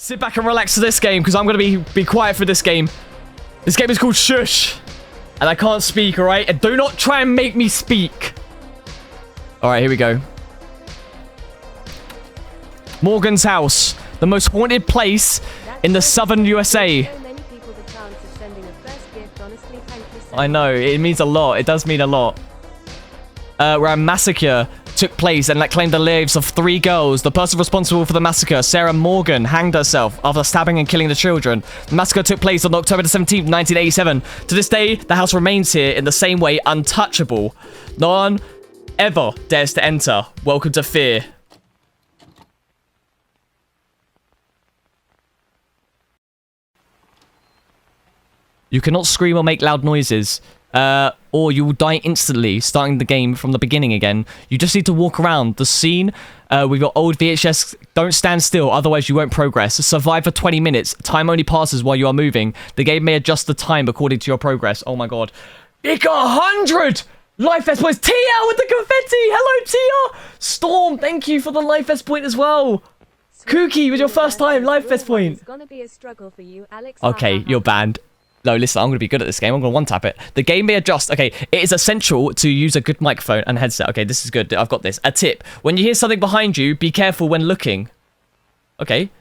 Sit back and relax to this game, because I'm going to be quiet for this game. This game is called Shhh. And I can't speak, alright? And do not try and make me speak. Alright, here we go. Morgan's house. The most haunted place in the southern USA. I know, it means a lot. It does mean a lot. Where a massacre took place and that claimed the lives of 3 girls. The person responsible for the massacre, Sarah Morgan, hanged herself after stabbing and killing the children. The massacre took place on October the 17th, 1987. To this day, the house remains here in the same way, untouchable. No one ever dares to enter. Welcome to fear. You cannot scream or make loud noises. Or you will die instantly, starting the game from the beginning again. You just need to walk around the scene with your old VHS. Don't stand still, otherwise you won't progress. Survive for 20 minutes. Time only passes while you are moving. The game may adjust the time according to your progress. Oh my god. It got 100 life vest points. Tia with the confetti. Hello, Tia. Storm, thank you for the life vest point as well. Kooky with your first time life vest point. It's gonna be a struggle for you, Alex. Okay, you're banned. No, listen, I'm going to be good at this game. I'm going to one-tap it. The game may adjust. Okay, it is essential to use a good microphone and headset. Okay, this is good. I've got this. A tip. When you hear something behind you, be careful when looking. Okay.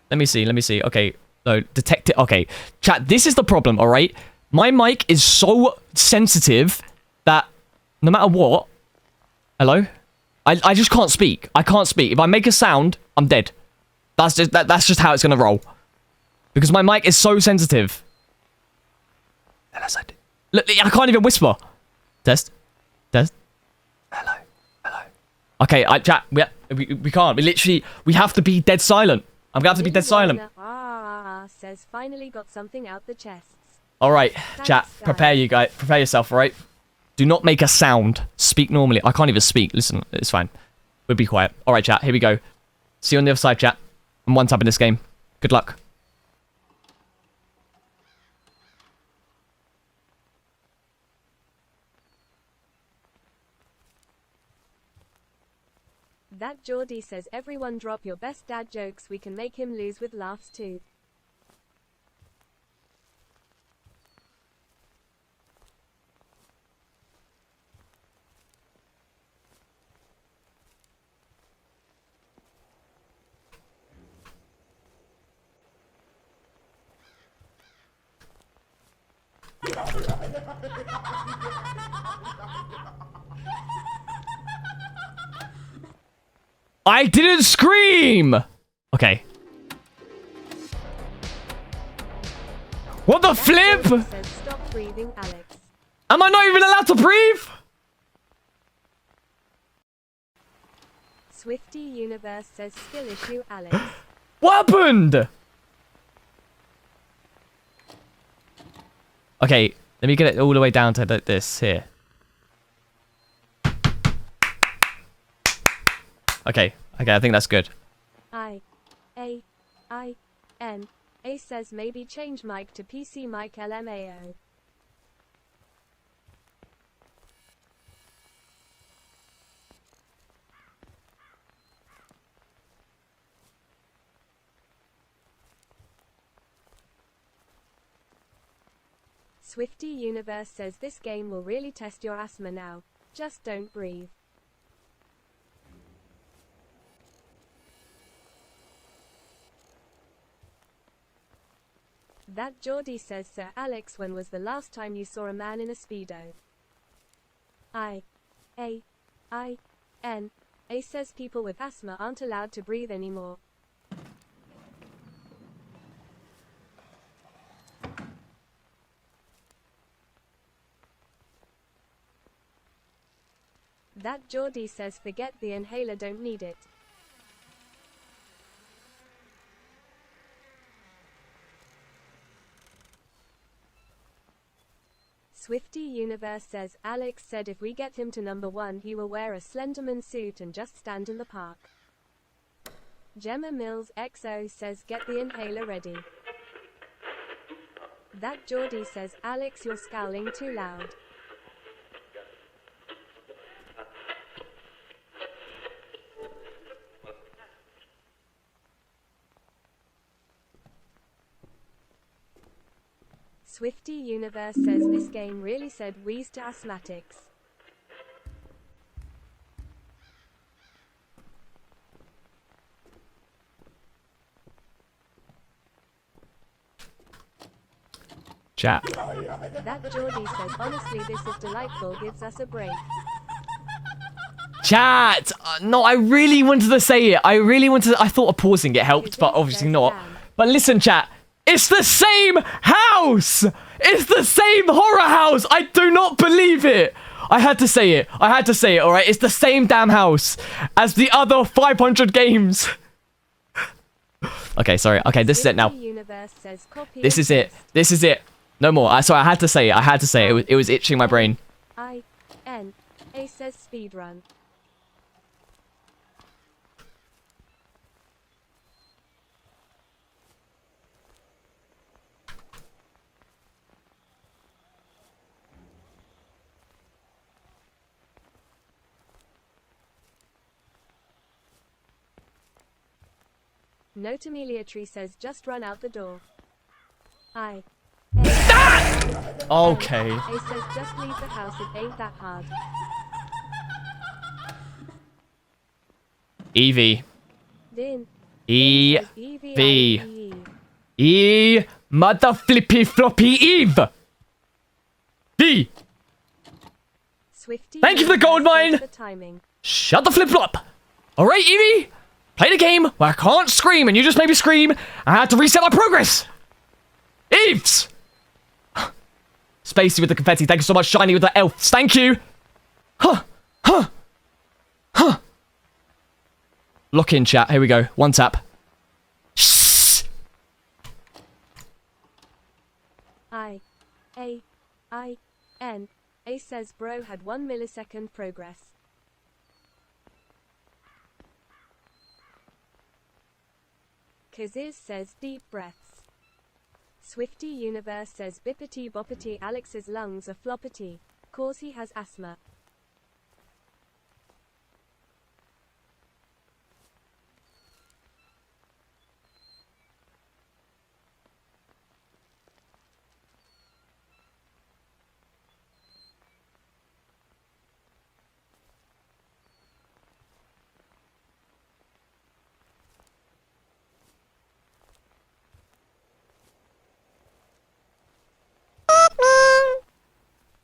Let me see. Okay. No, detect it. Okay. Chat, this is the problem, all right? My mic is so sensitive that no matter what... Hello? I just can't speak. I can't speak. If I make a sound, I'm dead. That's just how it's going to roll. Because my mic is so sensitive. Look, I can't even whisper. Test. Hello. Okay, chat. We can't. We have to be dead silent. I'm gonna have to be dead silent. Says finally got something out the chests. All right, chat. Prepare you guys. Prepare yourself. All right. Do not make a sound. Speak normally. I can't even speak. Listen, it's fine. We'll be quiet. All right, chat. Here we go. See you on the other side, chat. I'm one tap in this game. Good luck. That Geordie says everyone drop your best dad jokes, we can make him lose with laughs too. I didn't scream! Okay. What the flip? Says, stop breathing, Alex. Am I not even allowed to breathe? Swifty Universe says skill issue, Alex. What happened? Okay, let me get it all the way down to this here. Okay, I think that's good. I-A-I-N. A says maybe change mic to PC mic LMAO. Swifty Universe says this game will really test your asthma now. Just don't breathe. That Geordie says, Sir Alex, when was the last time you saw a man in a Speedo? I-A-I-N. A says people with asthma aren't allowed to breathe anymore. That Geordie says forget the inhaler, don't need it. Swifty Universe says, Alex said if we get him to #1 he will wear a Slenderman suit and just stand in the park. Gemma Mills XO says get the inhaler ready. That Geordie says, Alex, you're scowling too loud. Swifty Universe says this game really said wheeze to asthmatics. Chat. That Geordie says honestly this is delightful, gives us a break. Chat! No, I really wanted to say it. I thought of pausing it helped, but obviously not. But listen, chat. It's the same house! It's the same horror house! I do not believe it! I had to say it, alright? It's the same damn house as the other 500 games. Okay, sorry. Okay, this is it now. This is it. This is it. No more. Sorry, I had to say it. It was itching my brain. I-N-A says speedrun. Notamiliatry says just run out the door. Okay. A says just leave the house, it ain't that hard. Evie. Din. E-V. E mother flippy floppy Eve. V. Swifty. Thank you for the gold mine. The timing. Shut the flip flop. Alright, Evie. Play the game where I can't scream and you just made me scream. I had to reset my progress. Eves. Spacey with the confetti. Thank you so much. Shiny with the elves. Thank you. Huh. Lock in, chat. Here we go. One tap. Shh. I-A-I-N. A says bro had 1 millisecond progress. Kaziz says deep breaths. Swifty Universe says bippity boppity Alex's lungs are floppity. Cause he has asthma.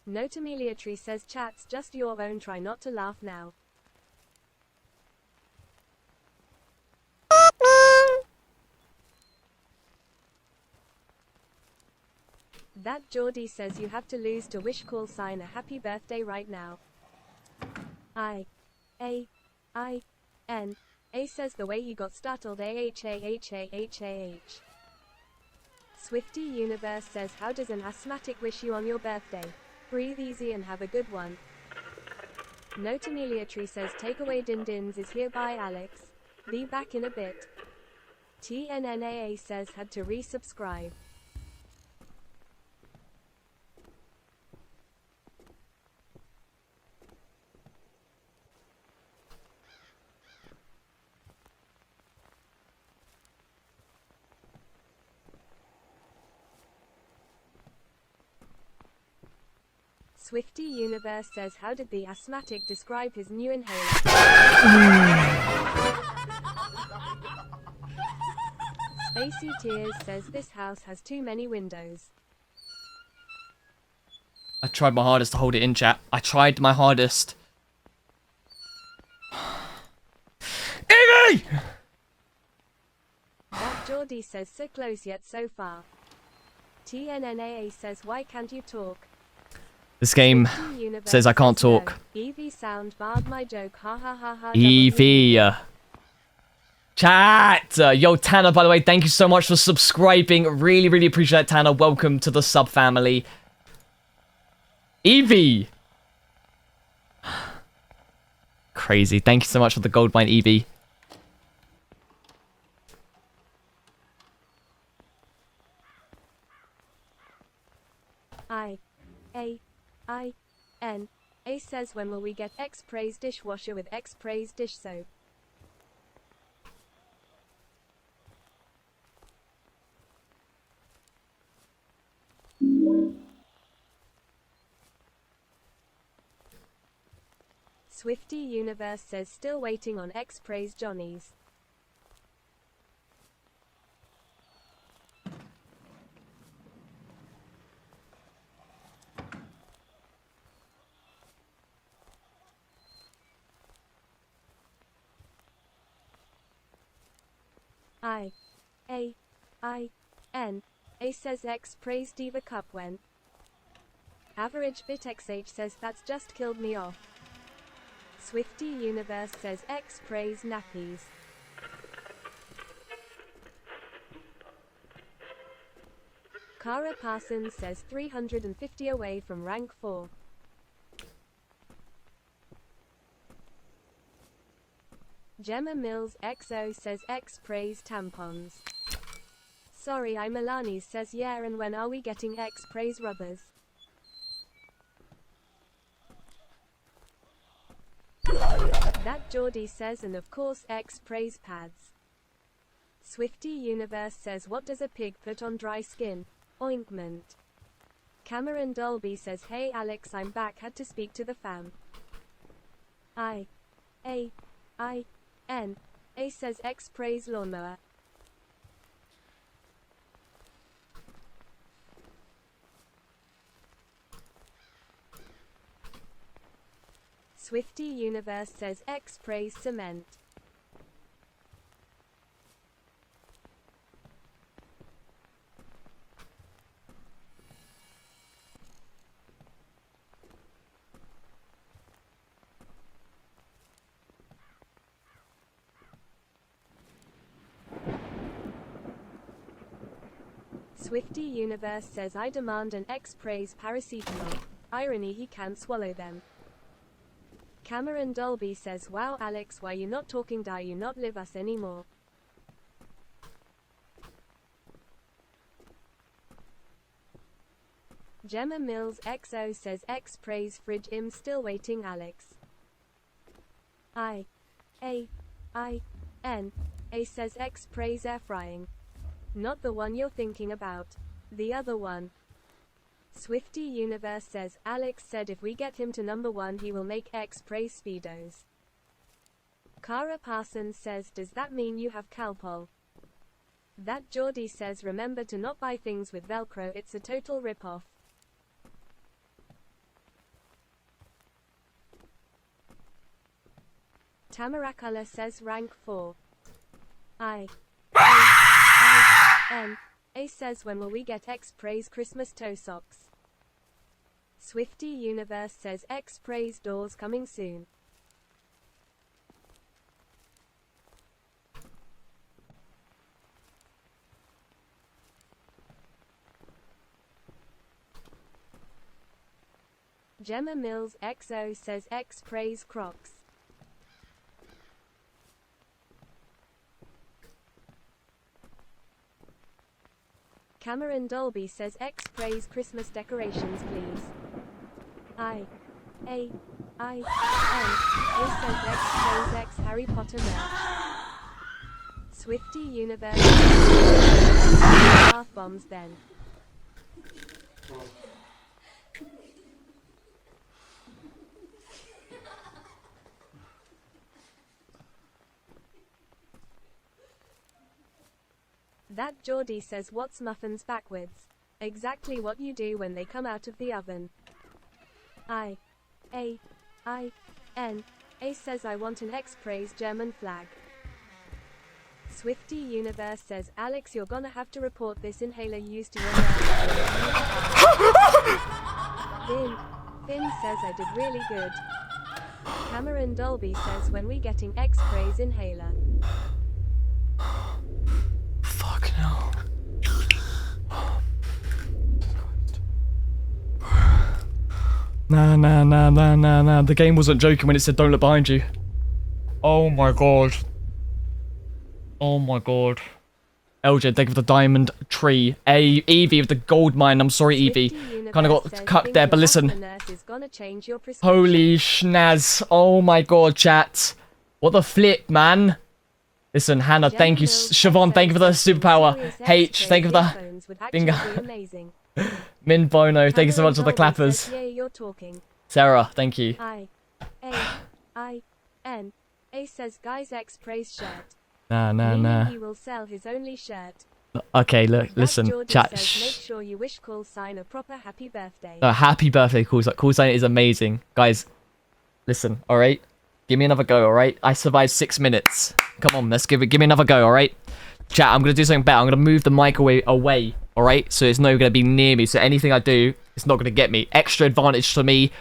Notamiliatry says chat's just your own, try not to laugh now. That Geordie says you have to lose to wish call sign a happy birthday right now. I-A-I-N. A says the way he got startled A-H-A-H-A-H-A-H. Swifty Universe says how does an asthmatic wish you on your birthday? Breathe easy and have a good one. Notamiliatry says takeaway din dins is here by Alex. Be back in a bit. TNNAA says had to resubscribe. Swifty Universe says how did the asthmatic describe his new inhaler? Spacey Tears says this house has too many windows. I tried my hardest to hold it in, chat. I tried my hardest. Evie! That Geordie says so close yet so far. TNNAA says why can't you talk? This game says I can't talk. Evie sound barred my joke, ha ha ha ha. Evie. Chat! Yo, Tanner, by the way, thank you so much for subscribing. Really, really appreciate it, Tanner. Welcome to the sub family. Evie! Crazy. Thank you so much for the gold mine, Evie. I-A-I-N. A says when will we get xPrayZ dishwasher with xPrayZ dish soap? Swifty Universe says still waiting on xPrayZ Johnny's. I-A-I-N. A says xPrayZ Diva Cup when. Average bit XH says that's just killed me off. Swifty Universe says xPrayZ nappies. Cara Parsons says 350 away from rank 4. Gemma Mills XO says xPrayZ tampons. Sorry I'm Alani's says yeah, and when are we getting xPrayZ rubbers? That Geordie says, and of course xPrayZ pads. Swifty Universe says what does a pig put on dry skin? Ointment. Cameron Dolby says hey Alex, I'm back, had to speak to the fam. I-A-I-N. A says xPrayZ lawnmower. Swifty Universe says xPrayZ cement. Swifty Universe says I demand an xPrayZ paracetamol. Irony, he can't swallow them. Cameron Dolby says wow Alex, why you not talking, die you not live us anymore. Gemma Mills XO says xPrayZ fridge, im still waiting Alex. I-A-I-N. A says xPrayZ air frying. Not the one you're thinking about. The other one. Swifty Universe says Alex said if we get him to number 1 he will make xPrayZ speedos. Cara Parsons says does that mean you have Calpol? That Geordie says remember to not buy things with Velcro, it's a total rip-off. Tamarakala says rank 4. I-A-I-N. A says when will we get xPrayZ Christmas toe socks? Swifty Universe says xPrayZ doors coming soon. Gemma Mills XO says xPrayZ Crocs. Cameron Dolby says xPrayZ Christmas decorations please. I-A-I-N. A says xPrayZ X Harry Potter merch. Swifty Universe bath bombs then. That Geordie says what's muffins backwards? Exactly what you do when they come out of the oven. I-A-I-N. A says I want an xPrayZ German flag. Swifty Universe says Alex you're gonna have to report this inhaler used to your Finn says I did really good. Cameron Dolby says when we getting xPrayZ inhaler? No. Nah. The game wasn't joking when it said don't look behind you. Oh my god. Oh my god. LJ, thank you for the diamond tree. Evie with the gold mine. I'm sorry, Evie. Kind of got cut there, but listen. Holy schnaz. Oh my god, chat. What the flip, man. Listen, Hannah, thank you. Siobhan, thank you for the superpower. H, thank you for the bingo. Min Bono, thank you so much for the clappers. Sarah, thank you. A says guys xPrayZ shirt. Nah. Meaning he will sell his only shirt. Okay, look, That listen, Geordie chat. says, make Shh. sure you wish call sign a proper happy birthday. No, happy birthday, call sign. Call sign is amazing, guys. Listen, all right. Give me another go, all right. I survived 6 minutes. Come on, let's give me another go, all right. Chat, I'm gonna do something better. I'm gonna move the mic away, all right. So it's not gonna be near me. So anything I do, it's not gonna get me. Extra advantage for me.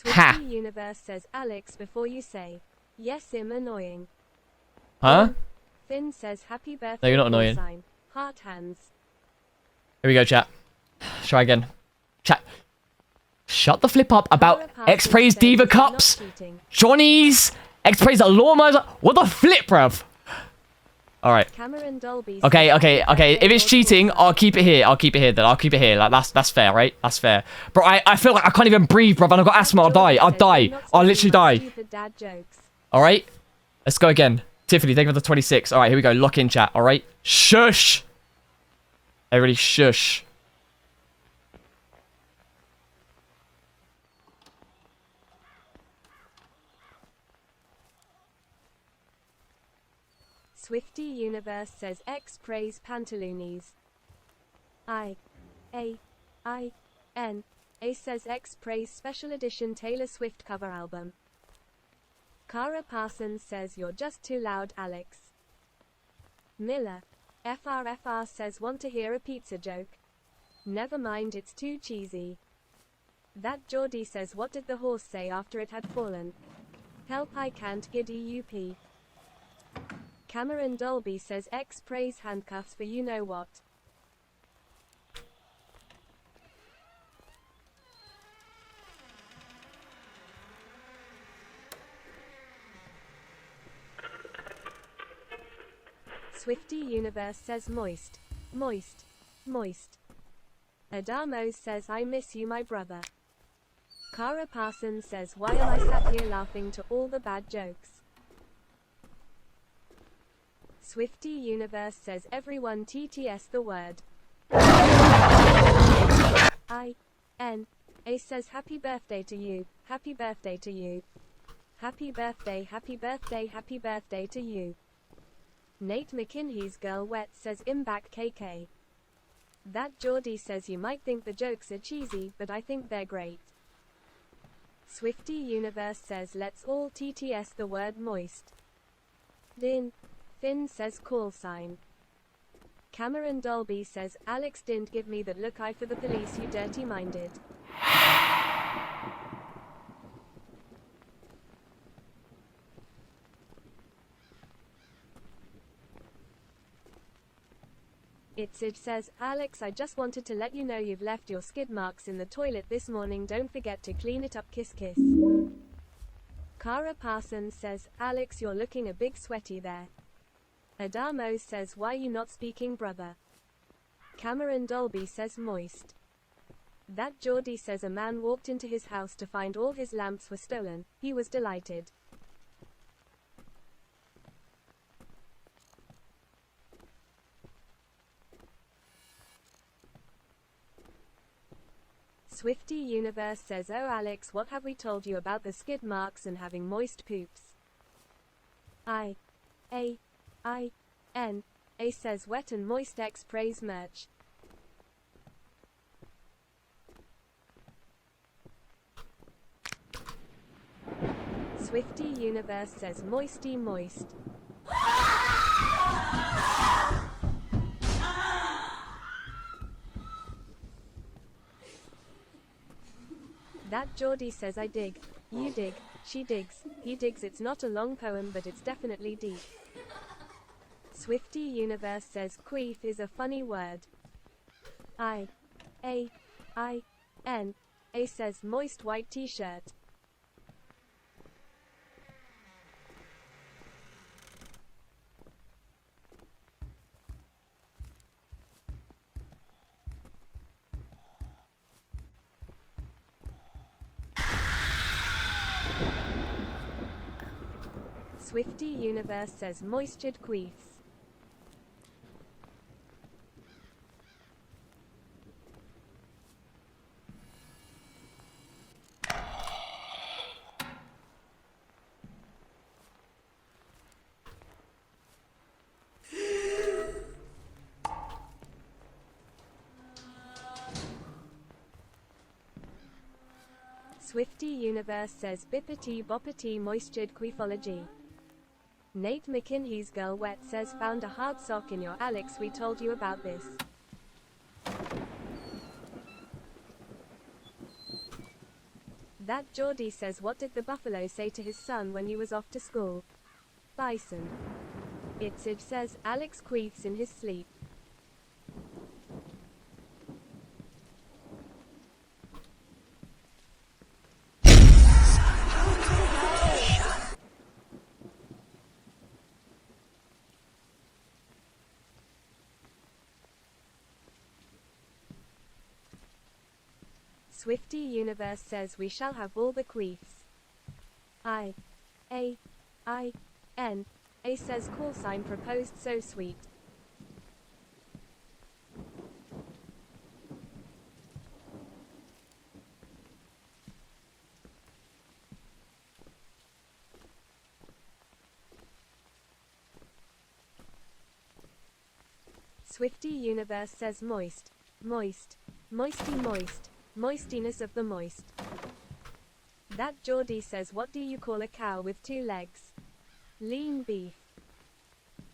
Ha. Swifty Universe says Alex before you say yes, I'm annoying. Huh? Finn says happy birthday. No, you're not call annoying. sign. Heart hands. Here we go, chat. Try again. Chat. Shut the flip up about xPrayZ Diva Cups, Johnny's, xPrayZ Lawnmowers. What the flip, bruv? All right. Cameron Dolby Okay. says, If it's cheating, I'll keep it here. I'll keep it here then. I'll keep it here. Like that's fair, right? That's fair. Bro, I feel like I can't even breathe, bruv. And I've got asthma. I'll die. I'll literally die. Stupid dad jokes. All right. Let's go again. Tiffany, thank you for the 26. All right, here we go. Lock in, chat. All right. Shush. Everybody, shush. Swifty Universe says xPrayZ pantaloonies. A says xPrayZ special edition Taylor Swift cover album. Cara Parsons says you're just too loud, Alex. Miller FRFR says want to hear a pizza joke. Never mind, it's too cheesy. That Geordie says what did the horse say after it had fallen? Help, I can't giddy up. Cameron Dolby says xPrayZ handcuffs for you know what. Swifty Universe says moist. Adamo says I miss you my brother. Cara Parsons says why am I sat here laughing to all the bad jokes? Swifty Universe says everyone TTS the word. A says happy birthday to you, happy birthday to you. Happy birthday, happy birthday, happy birthday to you. Nate McKinney's girl wet says I'm back KK. That Geordie says you might think the jokes are cheesy, but I think they're great. Swifty Universe says let's all TTS the word moist. Finn says call sign. Cameron Dolby says Alex didn't give me that look eye for the police, you dirty minded. It says, Alex, I just wanted to let you know you've left your skid marks in the toilet this morning. Don't forget to clean it up. Kiss kiss. Cara Parsons says, Alex, you're looking a big sweaty there. Adamo says, why you not speaking, brother? Cameron Dolby says moist. That Geordie says a man walked into his house to find all his lamps were stolen. He was delighted. Swifty Universe says, oh Alex, what have we told you about the skid marks and having moist poops? A says wet and moist xPrayZ merch. Swifty Universe says moisty moist. That Geordie says I dig, you dig, she digs, he digs. It's not a long poem but it's definitely deep. Swifty Universe says queef is a funny word. A says moist white t-shirt. Swifty Universe says moistured queefs. Swifty Universe says bippity boppity moistured queefology. Nate McKinney's girl wet says found a hard sock in your Alex, we told you about this. That Geordie says what did the buffalo say to his son when he was off to school? Bison. It says Alex queefs in his sleep. Swifty Universe says we shall have all the queefs. A says call sign proposed so sweet. Swifty Universe says moist, moisty moist, moistiness of the moist. That Geordie says what do you call a cow with 2 legs? Lean beef.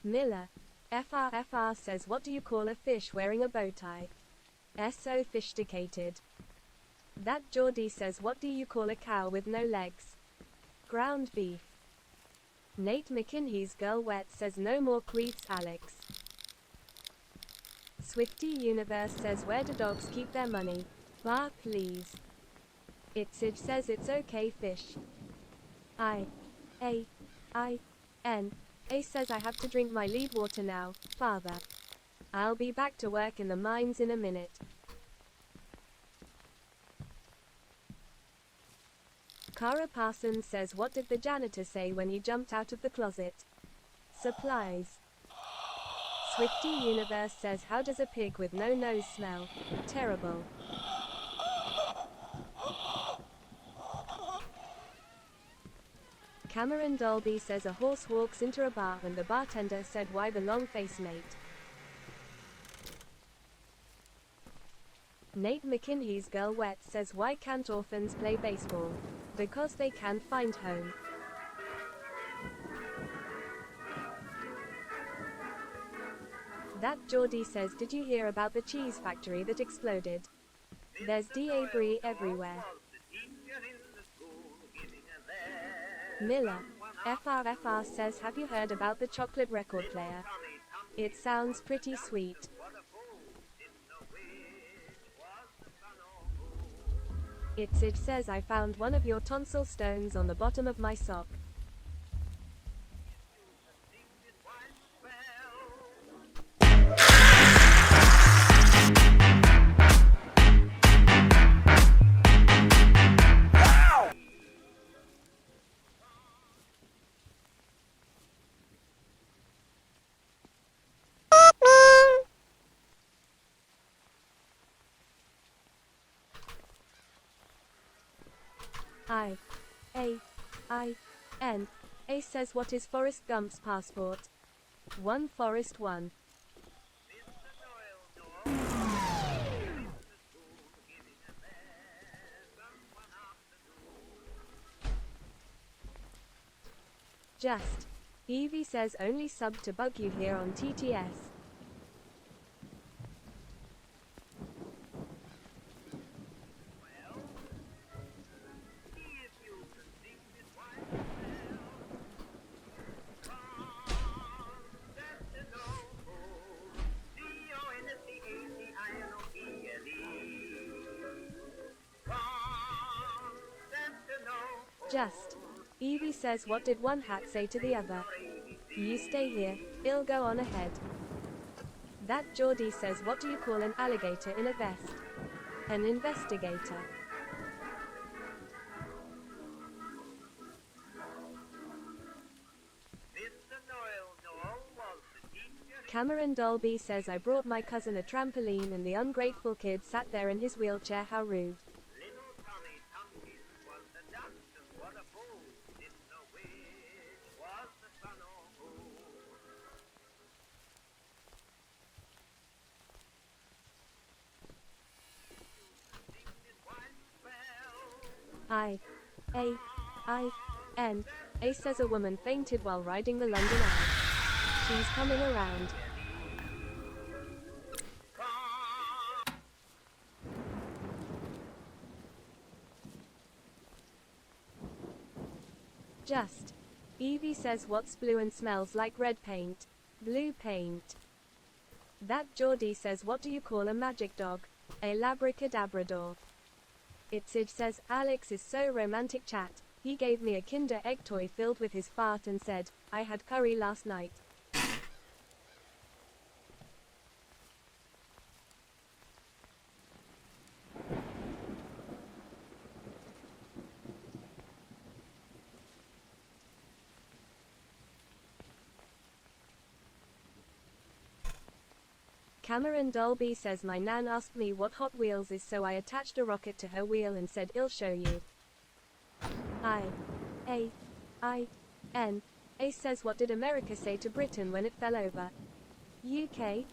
Miller, FR says what do you call a fish wearing a bow tie? So sophisticated. That Geordie says what do you call a cow with no legs? Ground beef. Nate McKinney's girl wet says no more queefs Alex. Swifty Universe says where do dogs keep their money? Bar please. It says it's okay fish. A says I have to drink my lead water now, father. I'll be back to work in the mines in a minute. Cara Parsons says what did the janitor say when he jumped out of the closet? Supplies. Swifty Universe says how does a pig with no nose smell? Terrible. Cameron Dolby says a horse walks into a bar and the bartender said why the long face Nate. Nate McKinney's girl wet says why can't orphans play baseball? Because they can't find home. That Geordie says did you hear about the cheese factory that exploded? There's debris everywhere. Miller, FR says have you heard about the chocolate record player? It sounds pretty sweet. It says I found one of your tonsil stones on the bottom of my sock. A says what is Forrest Gump's passport? One Forrest one. Just. Evie says only sub to bug you here on TTS. Just. Evie says what did one hat say to the other? You stay here, I'll go on ahead. That Geordie says what do you call an alligator in a vest? An investigator. Cameron Dolby says I brought my cousin a trampoline and the ungrateful kid sat there in his wheelchair, how rude. A I N A says a woman fainted while riding the London Eye. She's coming around. Just. Evie says what's blue and smells like red paint? Blue paint. That Geordie says what do you call a magic dog? A labracadabrador. It says Alex is so romantic chat. He gave me a Kinder Egg toy filled with his fart and said, I had curry last night. Cameron Dolby says my nan asked me what Hot Wheels is, so I attached a rocket to her wheel and said I'll show you. A says what did America say to Britain when it fell over? UK.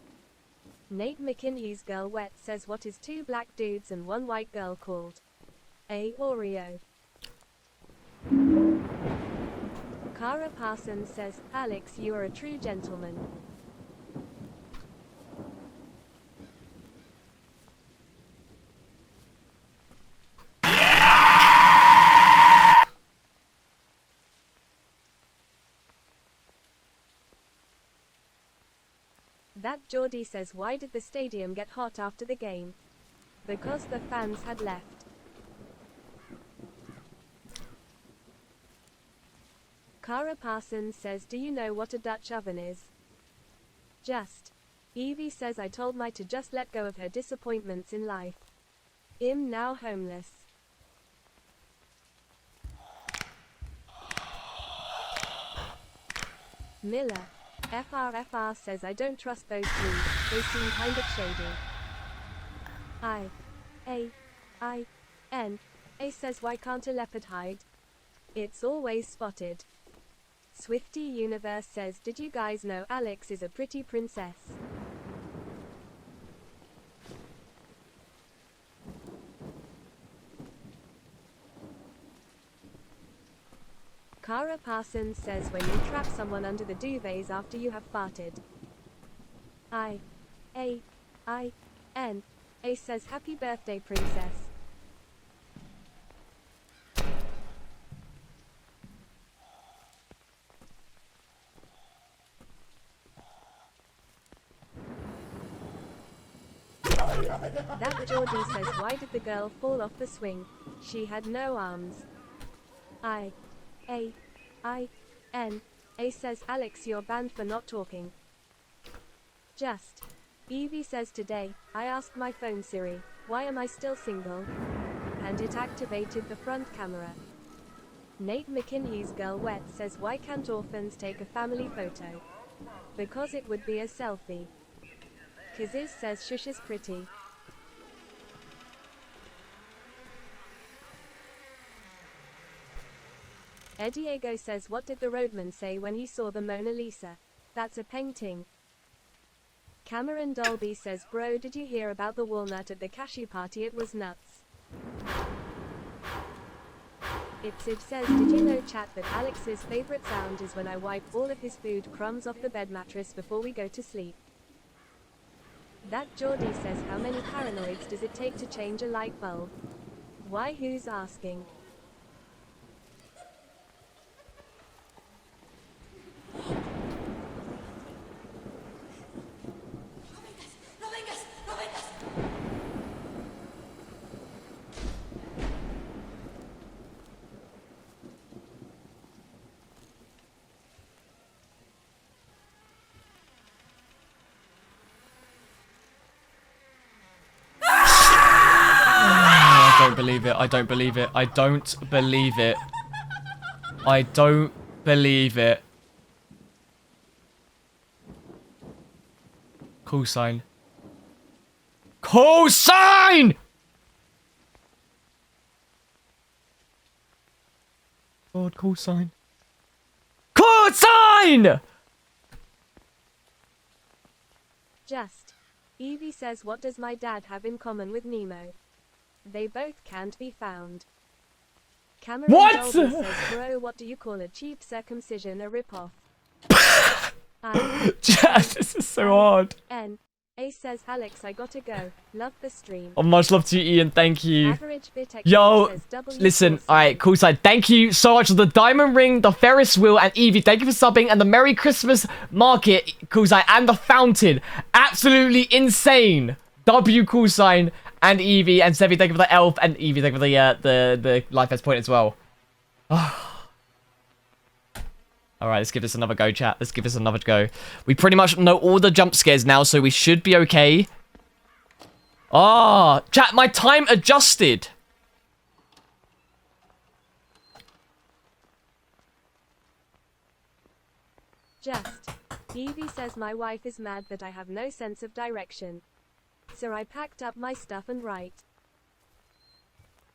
Nate McKinney's Girl Wet says what is two black dudes and one white girl called? A Oreo. Cara Parsons says, Alex, you are a true gentleman. That Geordie says why did the stadium get hot after the game? Because the fans had left. Cara Parsons says do you know what a Dutch oven is? Just. Evie says I told my to just let go of her disappointments in life. I'm now homeless. Miller. FRFR says I don't trust those three, they seem kind of shady. A says why can't a leopard hide? It's always spotted. Swifty Universe says did you guys know Alex is a pretty princess? Cara Parsons says when you trap someone under the duvets after you have farted. A says happy birthday princess. That Geordie says why did the girl fall off the swing? She had no arms. A says Alex you're banned for not talking. Just. Evie says today, I asked my phone Siri, why am I still single? And it activated the front camera. Nate McKinney's Girl Wet says why can't orphans take a family photo? Because it would be a selfie. Kaziz says Shush is pretty. Diego says what did the roadman say when he saw the Mona Lisa? That's a painting. Cameron Dolby says bro did you hear about the walnut at the cashew party? It was nuts. It says did you know chat that Alex's favorite sound is when I wipe all of his food crumbs off the bed mattress before we go to sleep. That Geordie says how many paranoids does it take to change a light bulb? Why who's asking? I don't believe it. I don't believe it. I don't believe it. I don't believe it. Call sign. Call sign! God, call sign. Call sign! Just. Evie says what does my dad have in common with Nemo? They both can't be found. Cameron What? Dolby says, bro, what do you call a cheap circumcision? A rip-off. This is so hard. A says, Alex, I gotta go. Love the stream. Oh, much love to you, Ian. Thank you. Average bit Yo, says, W listen. Corsi. All right, cool side. Thank you so much for the diamond ring, the Ferris wheel, and Evie. Thank you for subbing, and the Merry Christmas market, cool side, and the fountain. Absolutely insane. W cool sign and Evie and Sevi. Thank you for the elf and Evie. Thank you for the life vest point as well. All right, let's give this another go, chat. Let's give this another go. We pretty much know all the jump scares now, so we should be okay. Ah, chat, my time adjusted. Just. Evie says, my wife is mad that I have no sense of direction. So I packed up my stuff and right.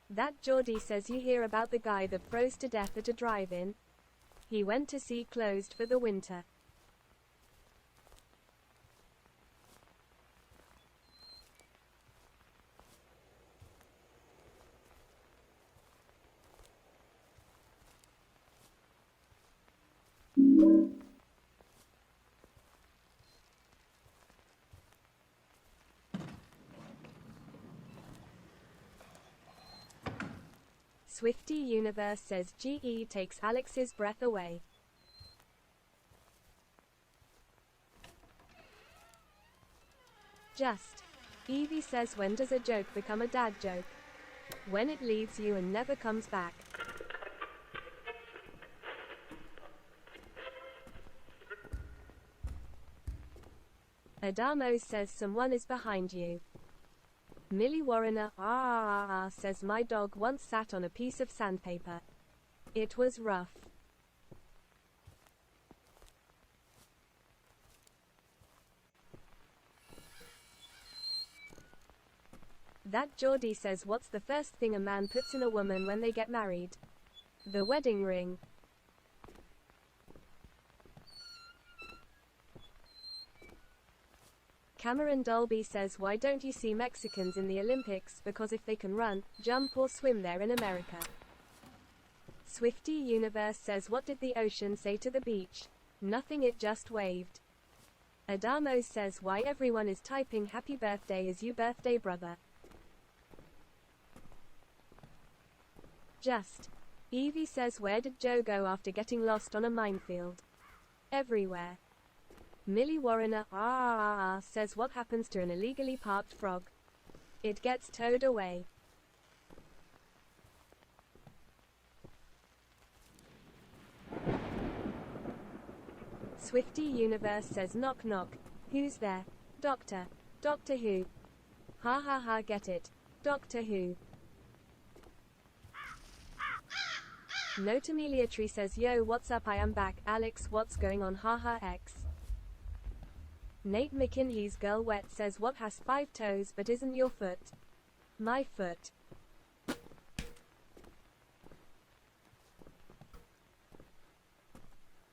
That Geordie says, you hear about the guy that froze to death at a drive-in? He went to sea closed for the winter. Swifty Universe says GE takes Alex's breath away. Just. Evie says, when does a joke become a dad joke? When it leaves you and never comes back. Adamo says, someone is behind you. Millie Warrener says, my dog once sat on a piece of sandpaper. It was rough. That Geordie says, what's the first thing a man puts in a woman when they get married? The wedding ring. Cameron Dolby says, why don't you see Mexicans in the Olympics? Because if they can run, jump or swim, they're in America. Swifty Universe says, what did the ocean say to the beach? Nothing, it just waved. Adamo says, why everyone is typing happy birthday is you birthday brother. Just. Evie says, where did Joe go after getting lost on a minefield? Everywhere. Millie Warrener says, what happens to an illegally parked frog? It gets towed away. Swifty Universe says, knock knock. Who's there? Doctor. Doctor Who. Ha ha ha, get it. Doctor Who. Note Amelia Tree says, yo, what's up, I am back. Alex, what's going on? Haha X. Nate McKinley's Girl Wet says, what has 5 toes but isn't your foot? My foot.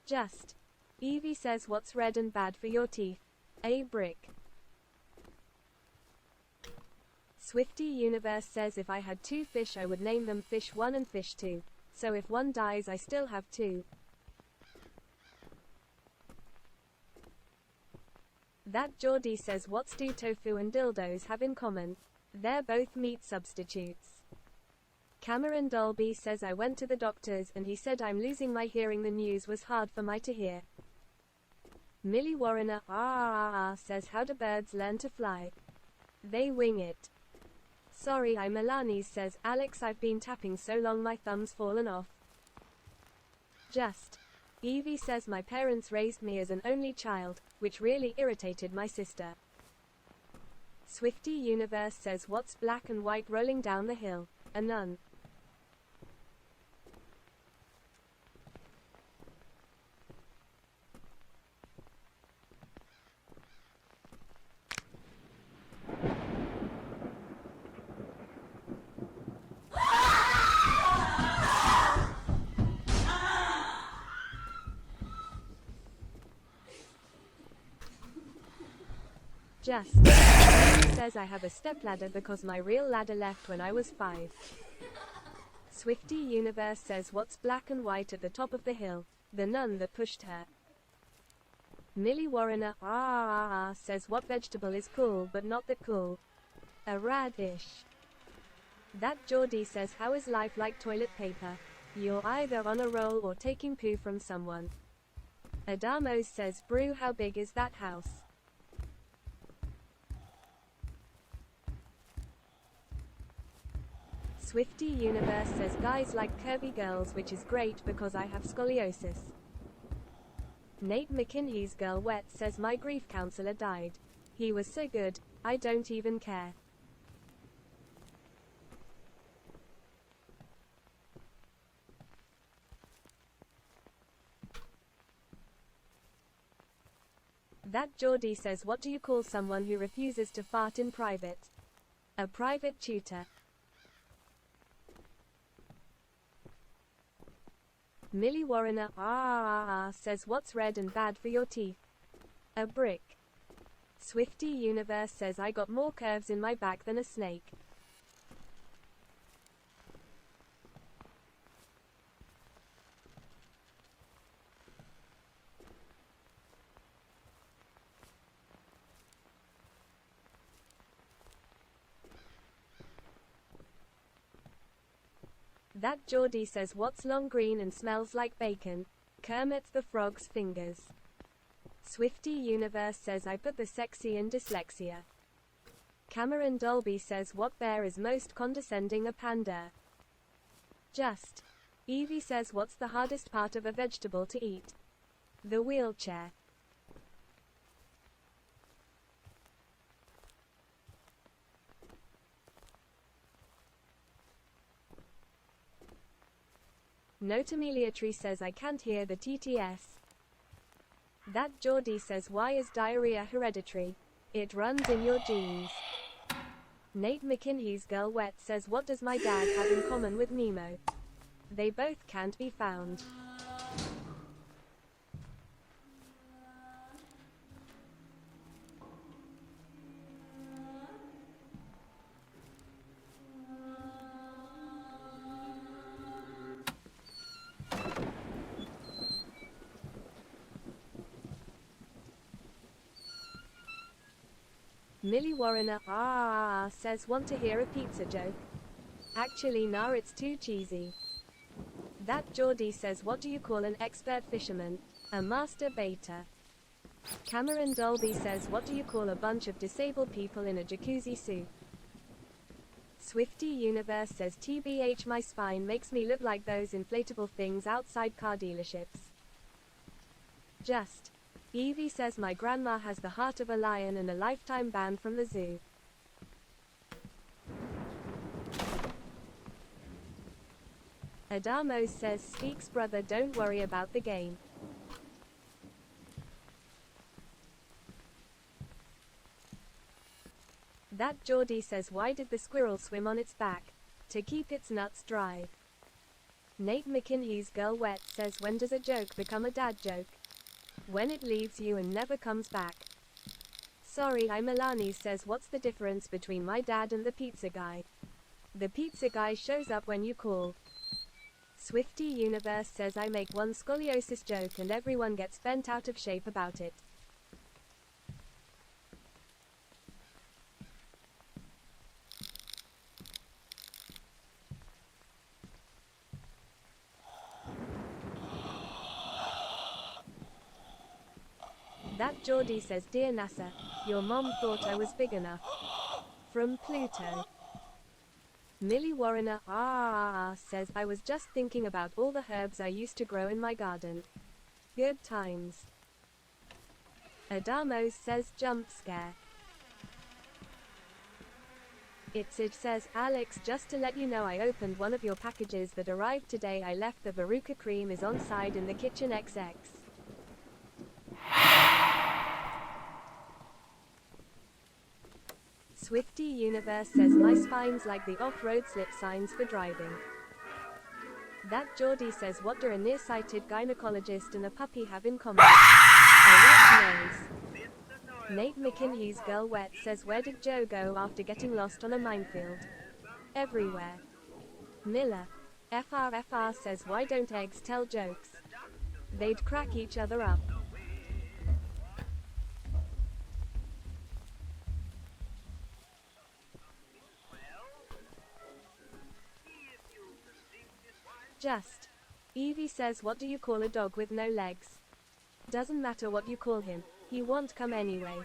Just. Evie says, what's red and bad for your teeth? A brick. Swifty Universe says, if I had 2 fish I would name them Fish 1 and Fish 2. So if one dies I still have 2. That Geordie says, what's do tofu and dildos have in common? They're both meat substitutes. Cameron Dolby says, I went to the doctors and he said I'm losing my hearing, the news was hard for me to hear. Millie Warrener says, how do birds learn to fly? They wing it. Sorry, I'm Milani says, Alex, I've been tapping so long my thumb's fallen off. Just. Evie says, my parents raised me as an only child, which really irritated my sister. Swifty Universe says, what's black and white rolling down the hill? A nun. Just. Says, I have a stepladder because my real ladder left when I was 5. Swifty Universe says what's black and white at the top of the hill? The nun that pushed her. Millie Warrener says what vegetable is cool but not that cool? A radish. That Geordie says how is life like toilet paper? You're either on a roll or taking poo from someone. Adamos says brew how big is that house? Swifty Universe says guys like curvy girls, which is great because I have scoliosis. Nate McKinney's girl wet says my grief counselor died. He was so good, I don't even care. That Geordie says what do you call someone who refuses to fart in private? A private tutor. Millie Warrener says what's red and bad for your teeth? A brick. Swifty Universe says I got more curves in my back than a snake. That Geordie says what's long green and smells like bacon? Kermit the Frog's fingers. Swifty Universe says I put the sexy in dyslexia. Cameron Dolby says what bear is most condescending? A panda. Just. Evie says what's the hardest part of a vegetable to eat? The wheelchair. Notameliatry says I can't hear the TTS. That Geordie says why is diarrhea hereditary? It runs in your genes. Nate McKinney's girl wet says what does my dad have in common with Nemo? They both can't be found. Millie Warrener says want to hear a pizza joke? Actually nah, it's too cheesy. That Geordie says what do you call an expert fisherman? A master baiter. Cameron Dolby says what do you call a bunch of disabled people in a jacuzzi suit? Swifty Universe says TBH my spine makes me look like those inflatable things outside car dealerships. Just. Evie says my grandma has the heart of a lion and a lifetime ban from the zoo. Adamo says Speaks brother don't worry about the game. That Geordie says why did the squirrel swim on its back? To keep its nuts dry. Nate McKinney's girl wet says when does a joke become a dad joke? When it leaves you and never comes back. Sorry, Milani says what's the difference between my dad and the pizza guy? The pizza guy shows up when you call. Swifty Universe says I make one scoliosis joke and everyone gets bent out of shape about it. That Geordie says dear NASA, your mom thought I was big enough. From Pluto. Millie Warrener says I was just thinking about all the herbs I used to grow in my garden. Good times. Adamos says jump scare. It says Alex, just to let you know I opened one of your packages that arrived today. I left the Veruca cream is on side in the kitchen XX. Swifty Universe says my spine's like the off-road slip signs for driving. That Geordie says what do a nearsighted gynecologist and a puppy have in common? A wet nose. Nate McKinney's girl wet says where did Joe go after getting lost on a minefield? Everywhere. Miller. FRFR says why don't eggs tell jokes? They'd crack each other up. Just. Evie says what do you call a dog with no legs? Doesn't matter what you call him, he won't come anyway.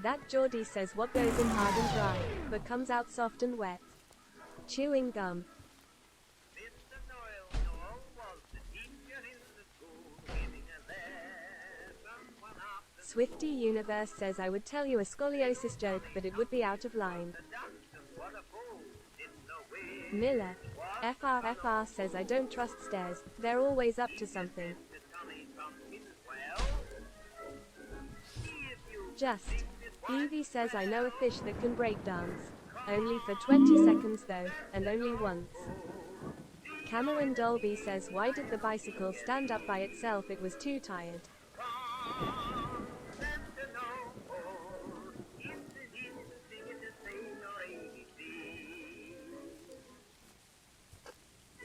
That Geordie says what goes in hard and dry, but comes out soft and wet. Chewing gum. Swifty Universe says I would tell you a scoliosis joke but it would be out of line. Miller. FRFR says I don't trust stairs, they're always up to something. Just. Evie says I know a fish that can break dance. Only for 20 seconds though, and only once. Cameron Dolby says why did the bicycle stand up by itself? It was too tired.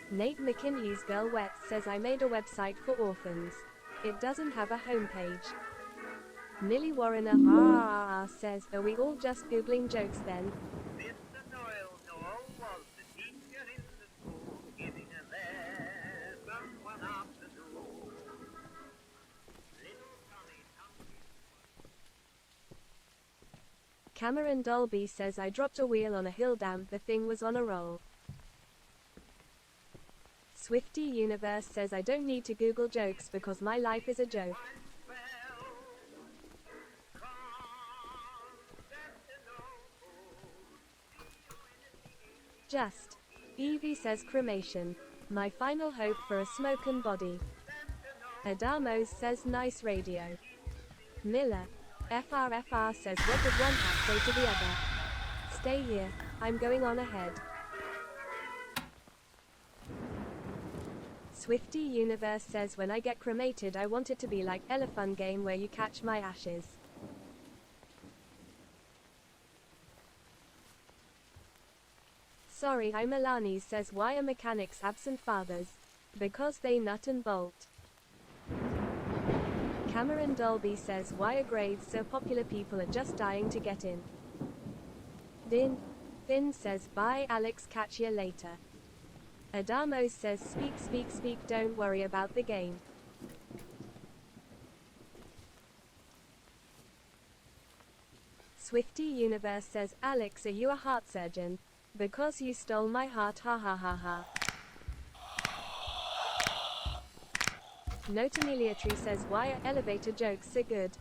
Nate McKinley's Girl Wet says I made a website for orphans. It doesn't have a homepage. Millie Warrener says, are we all just googling jokes then? Cameron Dolby says I dropped a wheel on a hill, damn, the thing was on a roll. Swifty Universe says I don't need to Google jokes because my life is a joke. Just. Evie says cremation. My final hope for a smoken body. Adamos says nice radio. Miller. FRFR says what did one hat say to the other? Stay here, I'm going on ahead. Swifty Universe says when I get cremated I want it to be like Elephant Game where you catch my ashes. Sorry, I'm Milani says why are mechanics absent fathers? Because they nut and bolt. Cameron Dolby says why are grades so popular, people are just dying to get in. Finn says bye Alex, catch ya later. Adamos says speak, don't worry about the game. Swifty Universe says Alex, are you a heart surgeon? Because you stole my heart, ha ha ha ha. Notamiliatry says why are elevator jokes so good?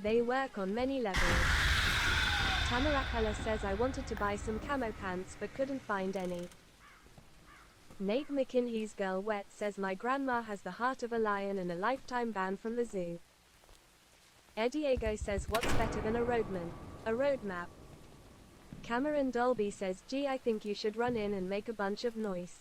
They work on many levels. Tamarakala says I wanted to buy some camo pants but couldn't find any. Nate McKinley's Girl Wet says my grandma has the heart of a lion and a lifetime ban from the zoo. Ediego says what's better than a roadman? A roadmap. Cameron Dolby says gee, I think you should run in and make a bunch of noise.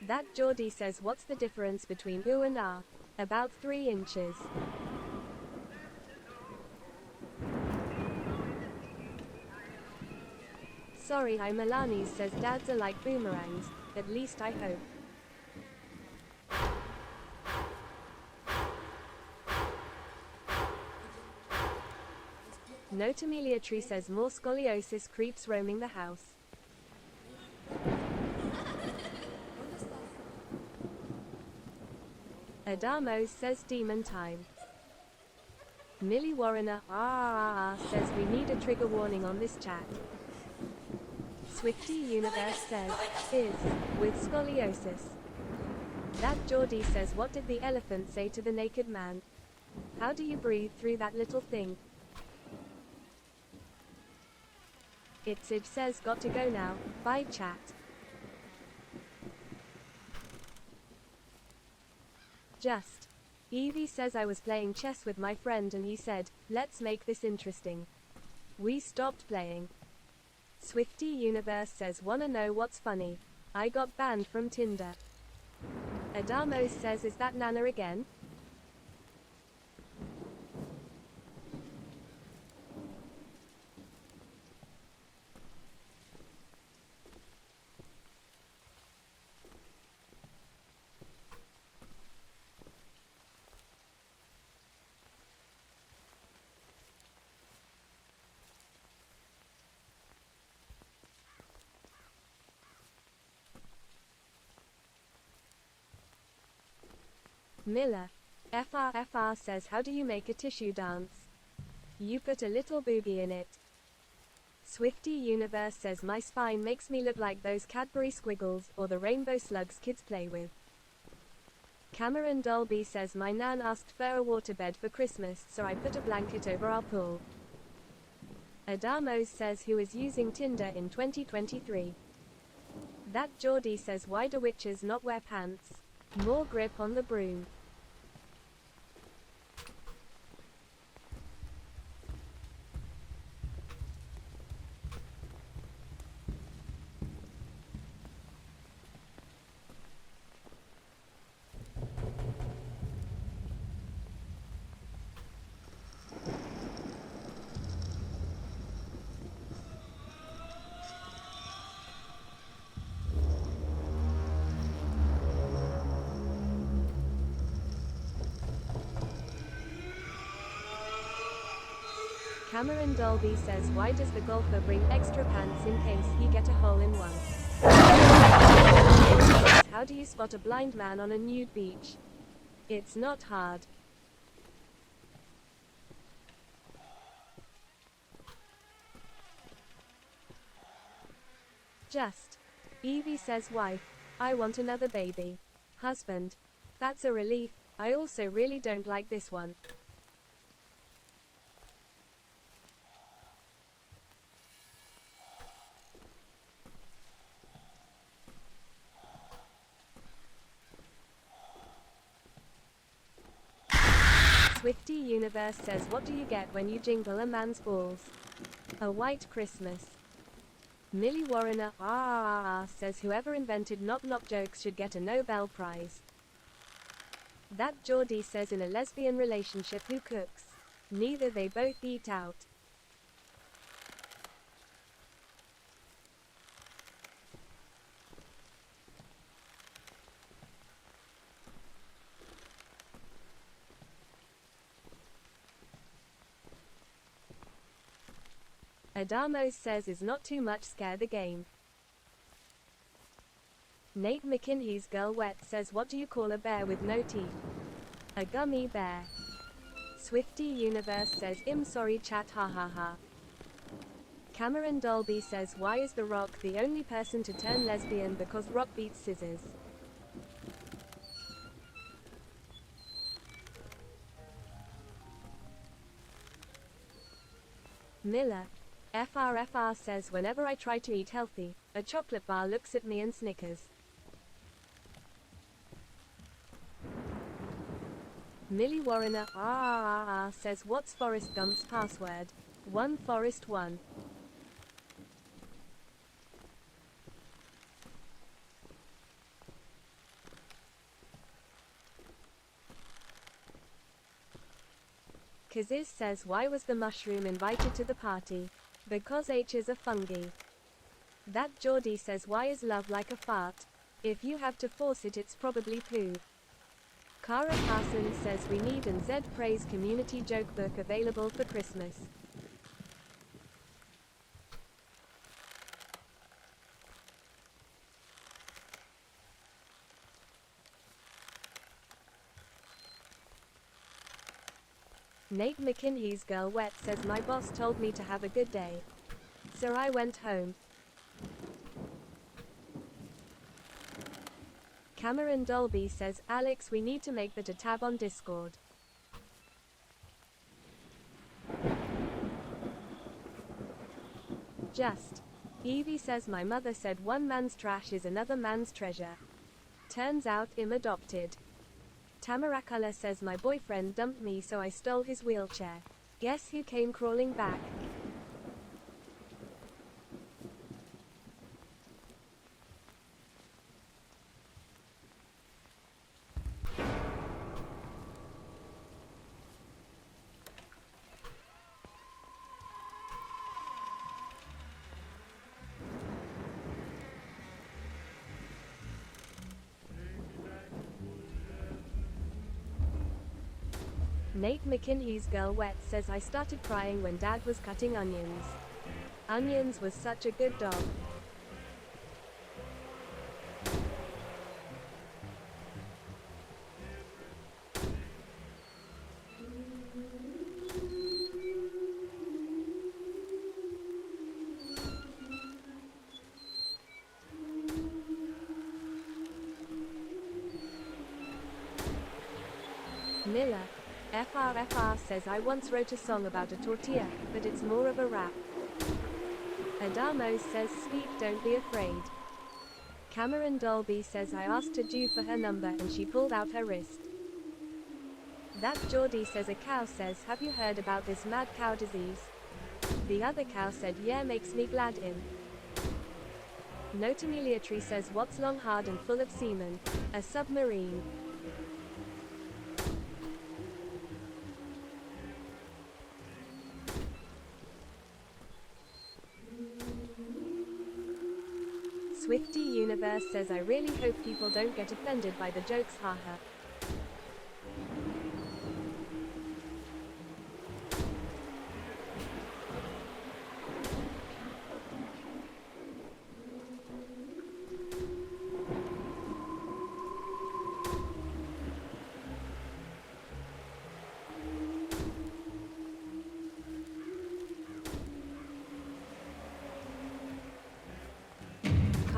That Geordie says what's the difference between ooh and ah? About 3 inches. Sorry, I'm Milani says dads are like boomerangs, at least I hope. Notamiliatry says more scoliosis creeps roaming the house. Adamos says demon time. Millie Warrener says we need a trigger warning on this chat. Swifty Universe says, is, with scoliosis. That Geordie says what did the elephant say to the naked man? How do you breathe through that little thing? It says got to go now, bye chat. Just. Evie says I was playing chess with my friend and he said, let's make this interesting. We stopped playing. Swifty Universe says wanna know what's funny? I got banned from Tinder. Adamos says is that Nana again? Miller. FRFR says how do you make a tissue dance? You put a little booby in it. Swifty Universe says my spine makes me look like those Cadbury squiggles or the rainbow slugs kids play with. Cameron Dolby says my nan asked for a waterbed for Christmas so I put a blanket over our pool. Adamos says who is using Tinder in 2023. That Geordie says why do witches not wear pants? More grip on the broom. Cameron Dolby says why does the golfer bring extra pants in case he get a hole in one? How do you spot a blind man on a nude beach? It's not hard. Just. Evie says wife, I want another baby. Husband. That's a relief, I also really don't like this one. Swifty Universe says what do you get when you jingle a man's balls? A white Christmas. Millie Warrener says whoever invented knock-knock jokes should get a Nobel Prize. That Geordie says in a lesbian relationship who cooks? Neither, they both eat out. Adamos says is not too much scare the game. Nate McKinney's Girl Wet says what do you call a bear with no teeth? A gummy bear. Swifty Universe says sorry chat ha. Cameron Dolby says why is The Rock the only person to turn lesbian because Rock beats scissors? Miller. FRFR says whenever I try to eat healthy, a chocolate bar looks at me and snickers. Millie Warrener says what's Forrest Gump's password? 1 Forrest 1. Kaziz says why was the mushroom invited to the party? Because H is a fungi. That Geordie says why is love like a fart? If you have to force it it's probably poo. Cara Parsons says we need an xPrayZ community joke book available for Christmas. Nate McKinney's Girl Wet says my boss told me to have a good day. So I went home. Cameron Dolby says Alex we need to make that a tab on Discord. Just. Evie says my mother said one man's trash is another man's treasure. Turns out I'm adopted. Tamarakala says my boyfriend dumped me so I stole his wheelchair. Guess who came crawling back? Nate McKinney's girl Wet says I started crying when Dad was cutting onions. Onions was such a good dog. Miller, FRFR says I once wrote a song about a tortilla, but it's more of a rap. Adamo says speak, don't be afraid. Cameron Dolby says I asked her due for her number and she pulled out her wrist. That Geordie says a cow says have you heard about this mad cow disease? The other cow said yeah, makes me glad in. Notameliatry says what's long, hard and full of semen? A submarine. Swifty Universe says I really hope people don't get offended by the jokes, haha.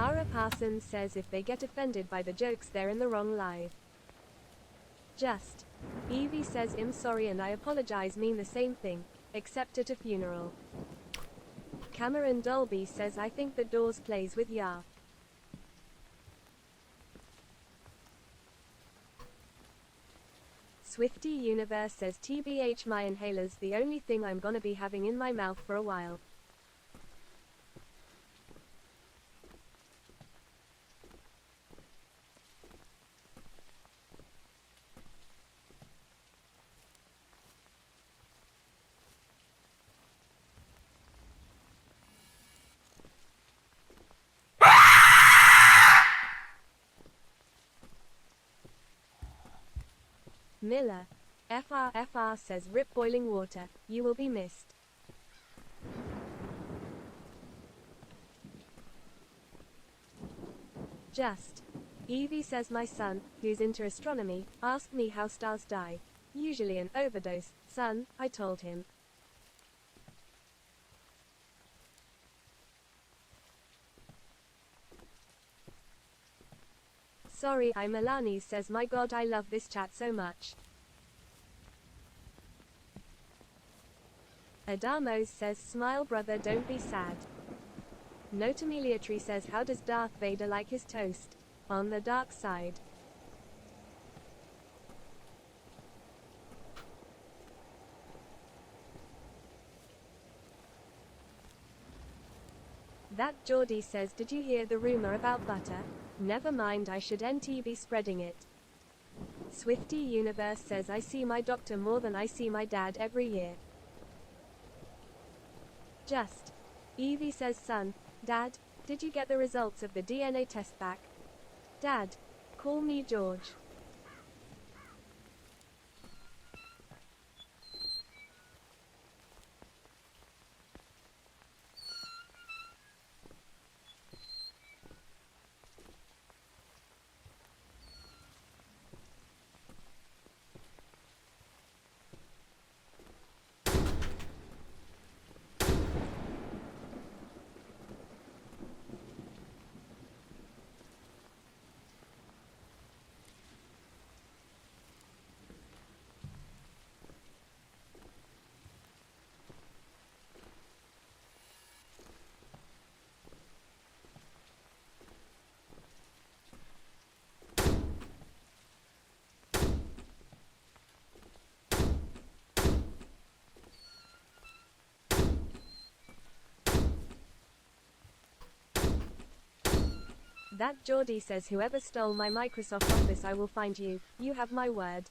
Cara Parsons says if they get offended by the jokes they're in the wrong live. Just. Evie says I'm sorry and I apologize mean the same thing, except at a funeral. Cameron Dolby says I think the Doors plays with Ya. Swifty Universe says TBH my inhaler's the only thing I'm gonna be having in my mouth for a while. Miller, FRFR says rip boiling water, you will be missed. Just. Evie says my son, who's into astronomy, asked me how stars die. Usually an overdose, son, I told him. Sorry, I Milani says my god I love this chat so much. Adamos says smile brother don't be sad. Notameliatry says how does Darth Vader like his toast? On the dark side. That Geordie says did you hear the rumor about butter? Never mind, I should NT be spreading it. Swifty Universe says I see my doctor more than I see my dad every year. Just. Evie says son, Dad, did you get the results of the DNA test back? Dad, call me George. That Geordie says whoever stole my Microsoft Office, I will find you. You have my word.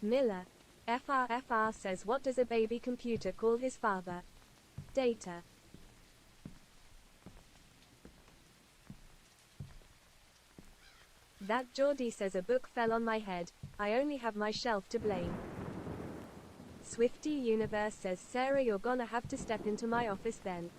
Miller. FR says what does a baby computer call his father? Data. That Geordie says a book fell on my head, I only have my shelf to blame. Swifty Universe says Sarah, you're gonna have to step into my office then.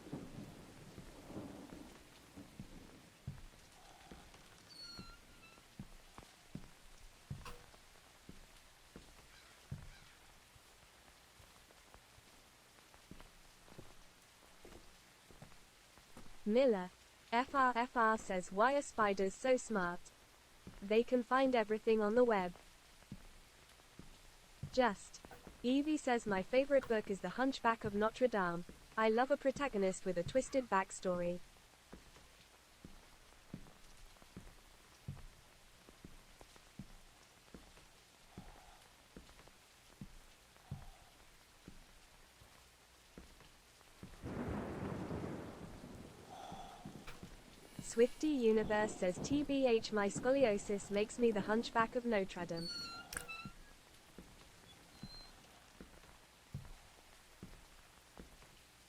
Miller. FR says why are spiders so smart? They can find everything on the web. Just. Evie says my favorite book is The Hunchback of Notre Dame. I love a protagonist with a twisted backstory. Swifty Universe says TBH my scoliosis makes me the Hunchback of Notre Dame.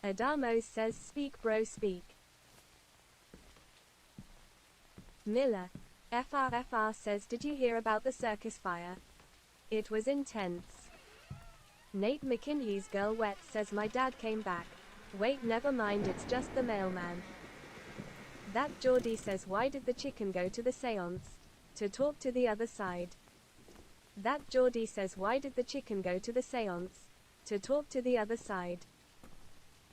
Adamos says speak bro speak. Miller. FR says did you hear about the circus fire? It was intense. Nate McKinley's Girl Wet says my dad came back. Wait, never mind, it's just the mailman. That Geordie says why did the chicken go to the seance? To talk to the other side. That Geordie says why did the chicken go to the seance? To talk to the other side.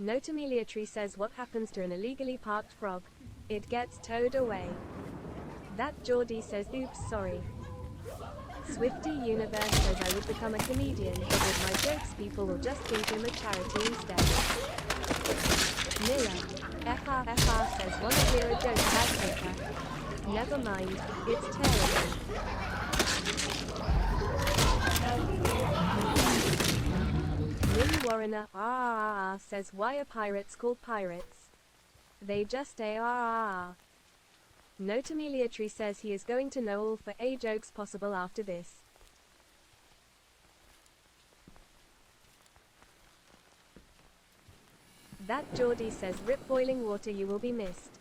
Notameliatry says what happens to an illegally parked frog? It gets towed away. That Geordie says oops sorry. Swifty Universe says I would become a comedian, but with my jokes people will just give him a charity instead. Miller. FR says wanna hear a joke about Twitter? Never mind, it's terrible. Lily Warrener says why are pirates called pirates? They just are. Notameliatry says he is going to know all for A jokes possible after this. That Geordie says rip boiling water, you will be missed.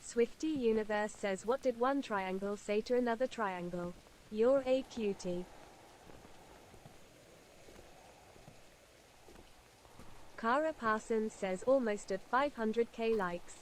Swifty Universe says what did one triangle say to another triangle? You're a cutie. Cara Parsons says almost at 500k likes.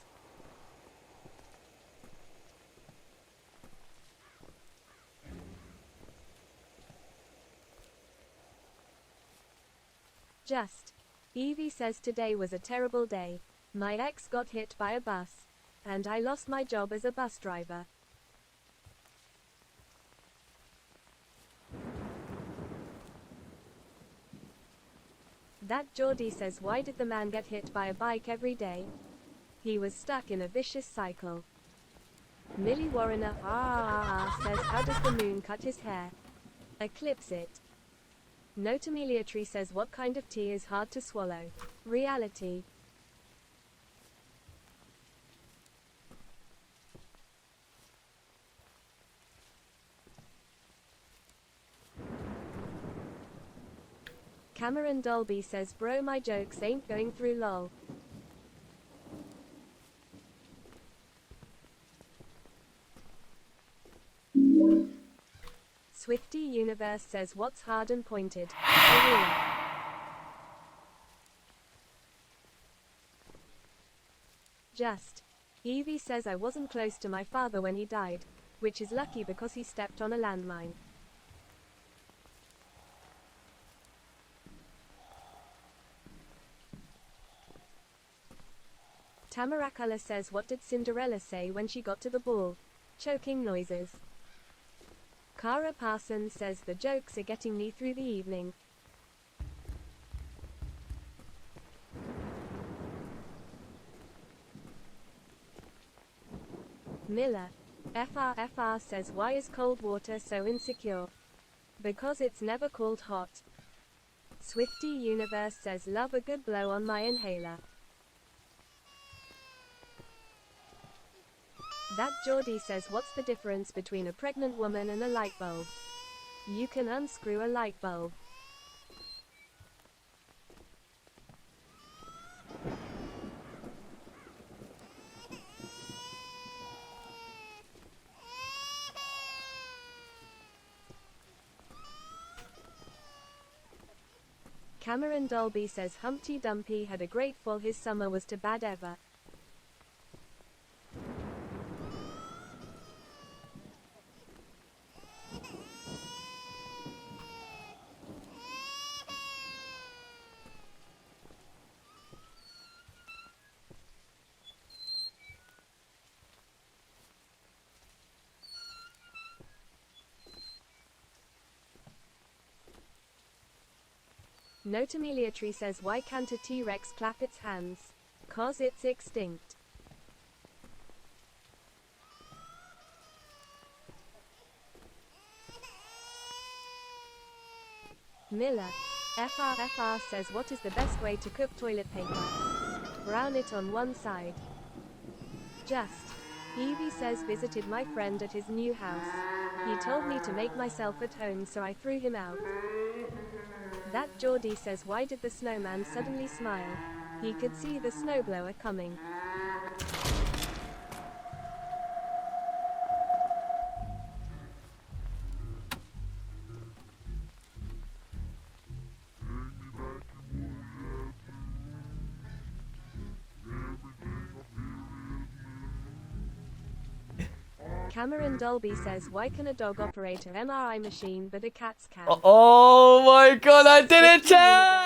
Just. Evie says today was a terrible day. My ex got hit by a bus. And I lost my job as a bus driver. That Geordie says why did the man get hit by a bike every day? He was stuck in a vicious cycle. Millie Warrener says how does the moon cut his hair? Eclipse it. Notameliatry says what kind of tea is hard to swallow? Reality. Cameron Dolby says bro my jokes ain't going through lol. Swifty Universe says what's hard and pointed? Just. Evie says I wasn't close to my father when he died, which is lucky because he stepped on a landmine. Tamarakala says what did Cinderella say when she got to the ball? Choking noises. Cara Parsons says the jokes are getting me through the evening. Miller. FRFR says why is cold water so insecure? Because it's never called hot. Swifty Universe says love a good blow on my inhaler. That Geordie says what's the difference between a pregnant woman and a light bulb? You can unscrew a light bulb. Cameron Dolby says Humpty Dumpty had a great fall, his summer was too bad ever. Notameliatry says why can't a T-Rex clap its hands? 'Cause it's extinct. Miller. FRFR says what is the best way to cook toilet paper? Brown it on one side. Just. Evie says visited my friend at his new house. He told me to make myself at home, so I threw him out. That Geordie says why did the snowman suddenly smile? He could see the snowblower coming. Cameron Dolby says why can a dog operate an MRI machine but a cat's can? Oh my god, I did it, chat!